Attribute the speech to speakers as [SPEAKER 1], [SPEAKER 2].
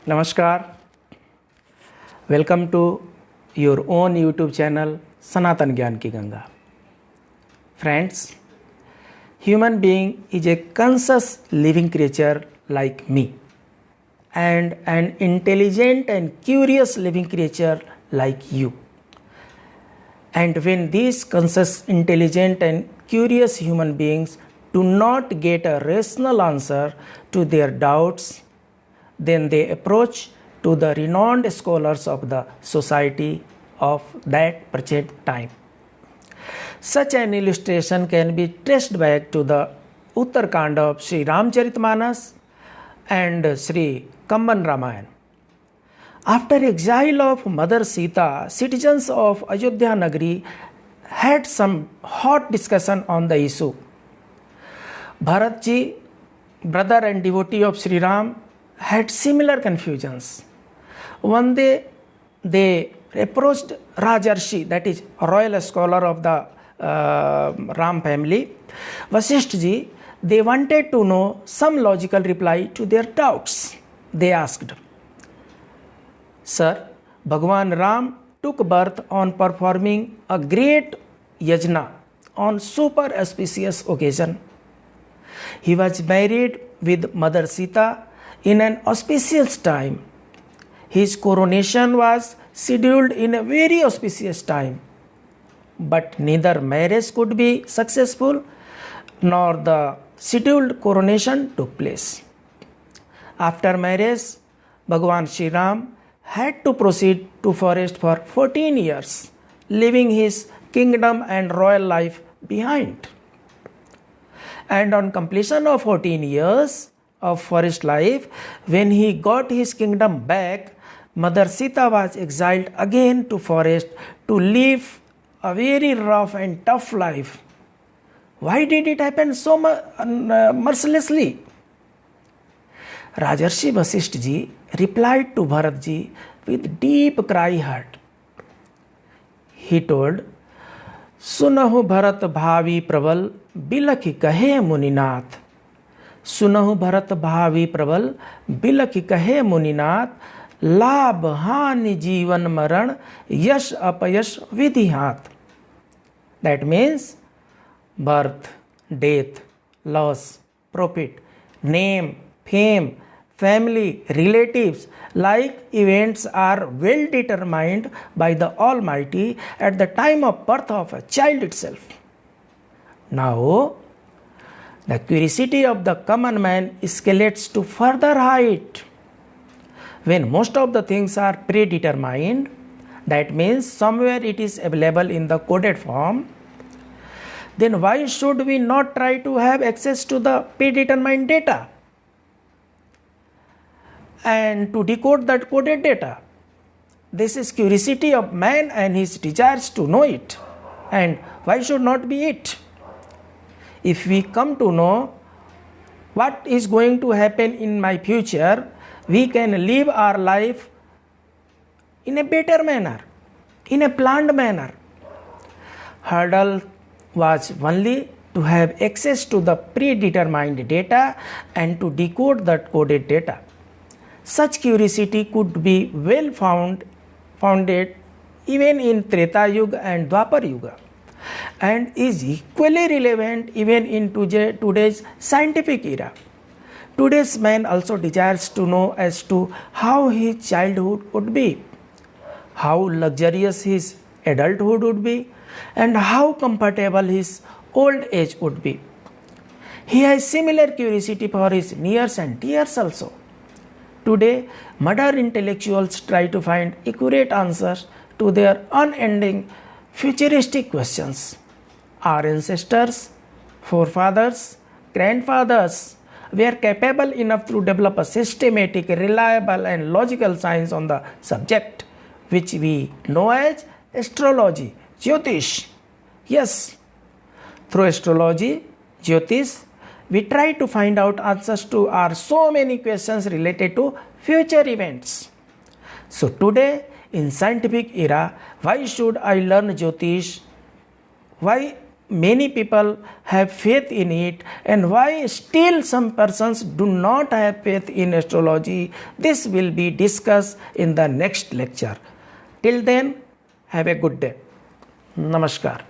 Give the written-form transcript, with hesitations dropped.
[SPEAKER 1] नमस्कार, welcome to your own YouTube channel Sanatan Gyan ki Ganga. Friends, human being is a conscious living creature like me and an intelligent and curious living creature like you. And when these conscious, intelligent and curious human beings do not get a rational answer to their doubts, then they approach to the renowned scholars of the society of that present time. Such an illustration can be traced back to the Uttarkanda of Sri Ramcharitmanas and Sri Kamban Ramayana. After exile of Mother Sita, citizens of Ayodhya Nagari had some hot discussion on the issue. Bharat ji, brother and devotee of Sri Ram, had similar confusions. One day they approached Rajarshi, that is a royal scholar of the Ram family, Vasishtha ji. They wanted to know some logical reply to their doubts. They asked, Sir, Bhagwan Ram took birth on performing a great yajna on super auspicious occasion. He was married with Mother Sita in an auspicious time. His coronation was scheduled in a very auspicious time. But neither marriage could be successful nor the scheduled coronation took place. After marriage, Bhagwan Sri Ram had to proceed to forest for 14 years, leaving his kingdom and royal life behind. And on completion of 14 years of forest life, when he got his kingdom back, Mother Sita was exiled again to forest to live a very rough and tough life. Why did it happen so mercilessly? Rajarshi Vasishtha ji replied to Bharat ji with deep cry heart. He told, Sunahu Bharat bhavi प्रबल बिलखि कहे मुनिनाथ. सुनहु भरत भावी प्रबल बिलखि कहे मुनिनाथ. लाभ हानि जीवन मरण यश अपयश विधि हाथ. That means birth, death, loss, profit, name, fame, family, relatives, like events are well determined by the Almighty at the time of birth of a child itself. Now, the curiosity of the common man escalates to further height. When most of the things are predetermined, that means somewhere it is available in the coded form, then why should we not try to have access to the predetermined data and to decode that coded data? This is curiosity of man and his desires to know it. And why should not be it? If we come to know what is going to happen in my future, we can live our life in a better manner, in a planned manner. Hurdle was only to have access to the predetermined data and to decode that coded data. Such curiosity could be well founded even in Treta Yuga and Dwapar Yuga, and is equally relevant even in today's scientific era. Today's man also desires to know as to how his childhood would be, how luxurious his adulthood would be, and how comfortable his old age would be. He has similar curiosity for his nears and dears also. Today, modern intellectuals try to find accurate answers to their unending futuristic questions. Our ancestors, forefathers, grandfathers were capable enough to develop a systematic, reliable and logical science on the subject, which we know as astrology, Jyotish. Yes, through astrology, Jyotish, we try to find out answers to our so many questions related to future events. So today, in scientific era, why should I learn Jyotish? Why many people have faith in it and why still some persons do not have faith in astrology, this will be discussed in the next lecture. Till then, have a good day. Namaskar.